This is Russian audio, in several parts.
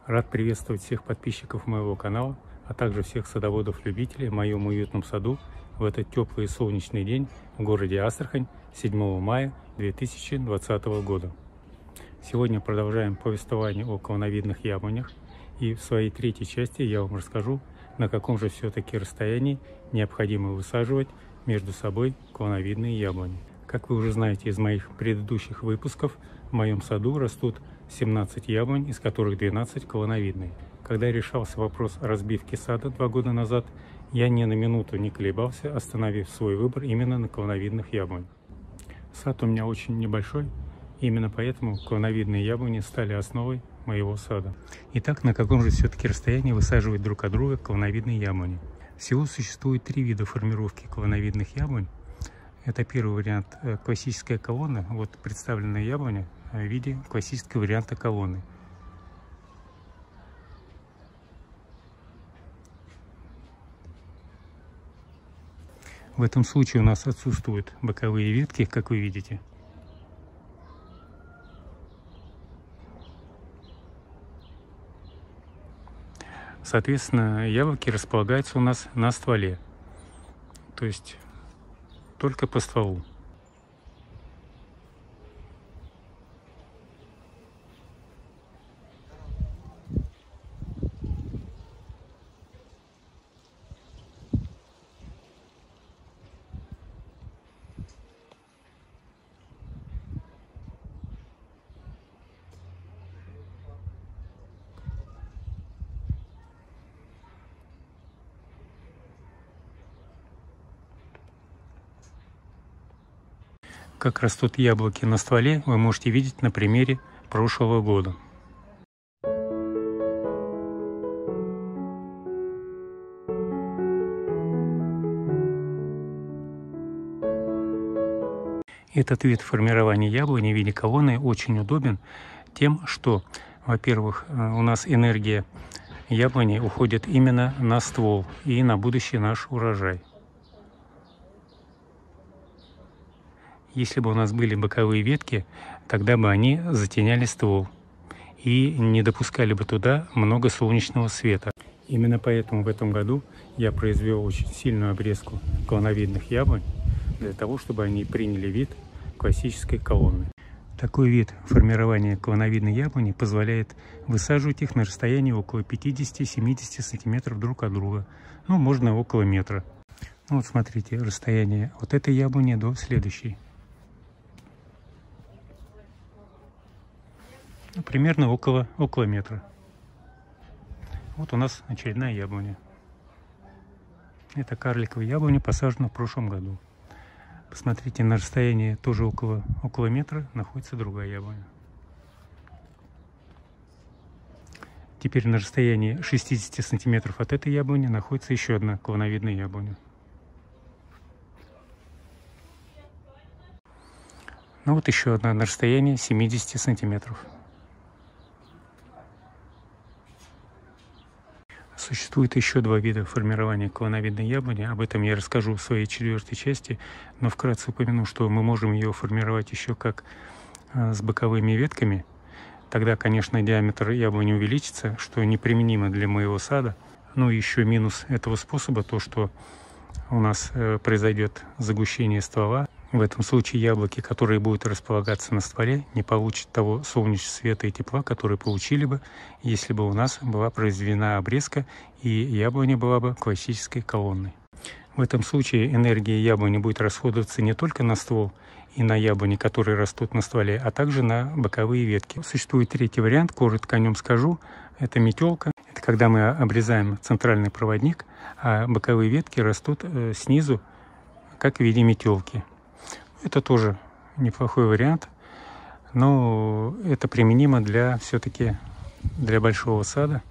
Рад приветствовать всех подписчиков моего канала, а также всех садоводов-любителей в моем уютном саду в этот теплый и солнечный день в городе Астрахань 7 мая 2020 года. Сегодня продолжаем повествование о клоновидных яблонях, и в своей третьей части я вам расскажу, на каком же все-таки расстоянии необходимо высаживать между собой клоновидные яблони. Как вы уже знаете из моих предыдущих выпусков, в моем саду растут 17 яблонь, из которых 12 клоновидные. Когда решался вопрос о разбивке сада 2 года назад, я ни на минуту не колебался, остановив свой выбор именно на клоновидных яблонях. Сад у меня очень небольшой, именно поэтому клоновидные яблони стали основой моего сада. Итак, на каком же все-таки расстоянии высаживать друг от друга клоновидные яблони? Всего существует 3 вида формировки клоновидных яблонь. Это первый вариант – классическая колонна. Вот представленная яблоня в виде классического варианта колонны. В этом случае у нас отсутствуют боковые ветки, как вы видите. Соответственно, яблоки располагаются у нас на стволе, то есть только по стволу. Как растут яблоки на стволе, вы можете видеть на примере прошлого года. Этот вид формирования яблони в виде колонны очень удобен тем, что, во-первых, у нас энергия яблони уходит именно на ствол и на будущий наш урожай. Если бы у нас были боковые ветки, тогда бы они затеняли ствол и не допускали бы туда много солнечного света. Именно поэтому в этом году я произвел очень сильную обрезку клоновидных яблонь, для того, чтобы они приняли вид классической колонны. Такой вид формирования клоновидной яблони позволяет высаживать их на расстоянии около 50-70 см друг от друга, ну, можно около метра. Ну, вот смотрите, расстояние от этой яблони до следующей. Ну, примерно около метра. Вот у нас очередная яблоня. Это карликовая яблоня, посажена в прошлом году. Посмотрите, на расстоянии тоже около метра находится другая яблоня. Теперь на расстоянии 60 сантиметров от этой яблони находится еще одна клоновидная яблоня. Ну вот еще одна на расстоянии 70 сантиметров. Существует еще 2 вида формирования клоновидной яблони. Об этом я расскажу в своей 4-й части, но вкратце упомяну, что мы можем ее формировать еще как с боковыми ветками. Тогда, конечно, диаметр яблони увеличится, что неприменимо для моего сада. Ну и еще минус этого способа то, что у нас произойдет загущение ствола. В этом случае яблоки, которые будут располагаться на стволе, не получат того солнечного света и тепла, которые получили бы, если бы у нас была произведена обрезка и яблоня была бы классической колонной. В этом случае энергия яблони будет расходоваться не только на ствол и на яблони, которые растут на стволе, а также на боковые ветки. Существует 3-й вариант, коротко о нем скажу. Это метелка. Это когда мы обрезаем центральный проводник, а боковые ветки растут снизу, как в виде метелки. Это тоже неплохой вариант, но это применимо все-таки для большого сада.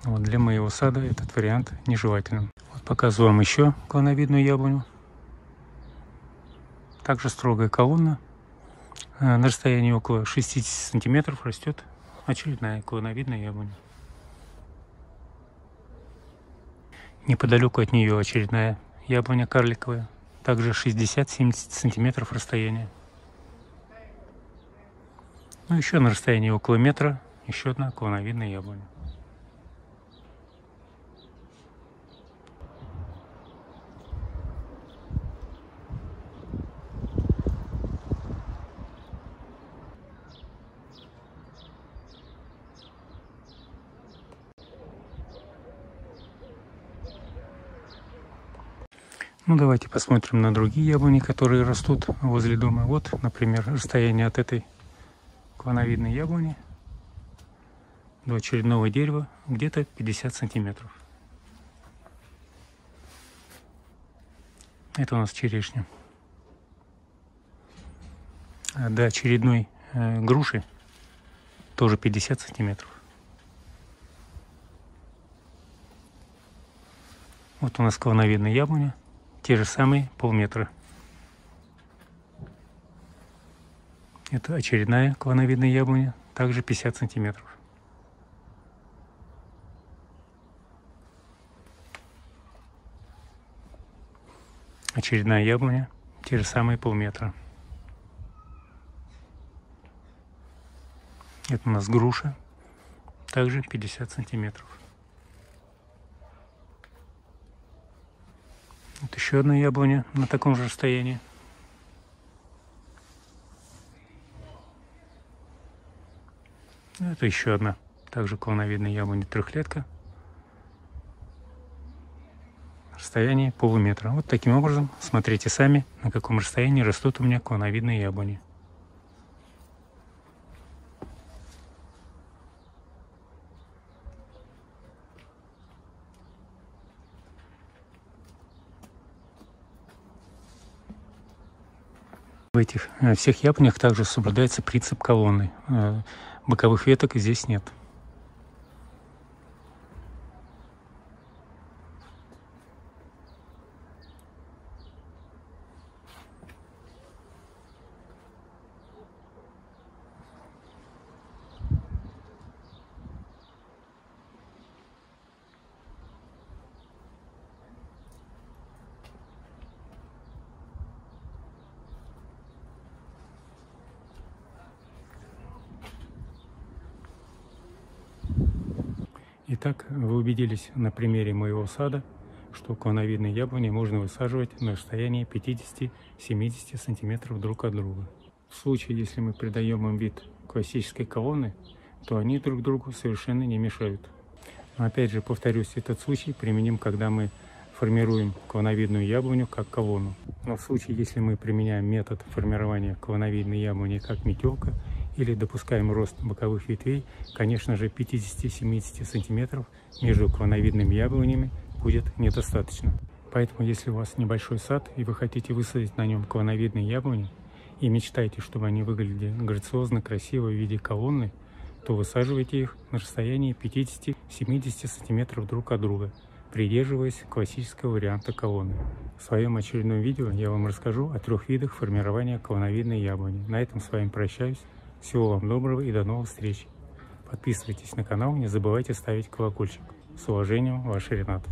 Вот для моего сада этот вариант нежелателен. Вот показываю вам еще клоновидную яблоню. Также строгая колонна. На расстоянии около 60 сантиметров растет очередная клоновидная яблоня. Неподалеку от нее очередная яблоня карликовая. Также 60-70 сантиметров расстояния. Ну, еще на расстоянии около метра Еще одна клоновидная яблоня. Ну, давайте посмотрим на другие яблони, которые растут возле дома. Вот, например, расстояние от этой клоновидной яблони до очередного дерева где-то 50 сантиметров. Это у нас черешня. А до очередной груши тоже 50 сантиметров. Вот у нас клоновидная яблоня. Те же самые полметра. Это очередная клоновидная яблоня, также 50 сантиметров. Очередная яблоня, те же самые полметра. Это у нас груша, также 50 сантиметров. Вот еще одна яблоня на таком же расстоянии. Это еще одна, также клоновидная яблоня, трехлетка. Расстояние полуметра. Вот таким образом, смотрите сами, на каком расстоянии растут у меня клоновидные яблони. В этих всех яблонях также соблюдается принцип колонны. Боковых веток здесь нет. Итак, вы убедились на примере моего сада, что клоновидные яблони можно высаживать на расстоянии 50-70 сантиметров друг от друга. В случае, если мы придаем им вид классической колонны, то они друг другу совершенно не мешают. Но опять же, повторюсь, этот случай применим, когда мы формируем клоновидную яблоню как колонну. Но в случае, если мы применяем метод формирования клоновидной яблони как метелка, или допускаем рост боковых ветвей, конечно же, 50-70 сантиметров между клоновидными яблонями будет недостаточно. Поэтому, если у вас небольшой сад и вы хотите высадить на нем клоновидные яблони и мечтаете, чтобы они выглядели грациозно, красиво в виде колонны, то высаживайте их на расстоянии 50-70 сантиметров друг от друга, придерживаясь классического варианта колонны. В своем очередном видео я вам расскажу о 3 видах формирования клоновидной яблони. На этом с вами прощаюсь. Всего вам доброго и до новых встреч. Подписывайтесь на канал, не забывайте ставить колокольчик. С уважением, ваш Ренат.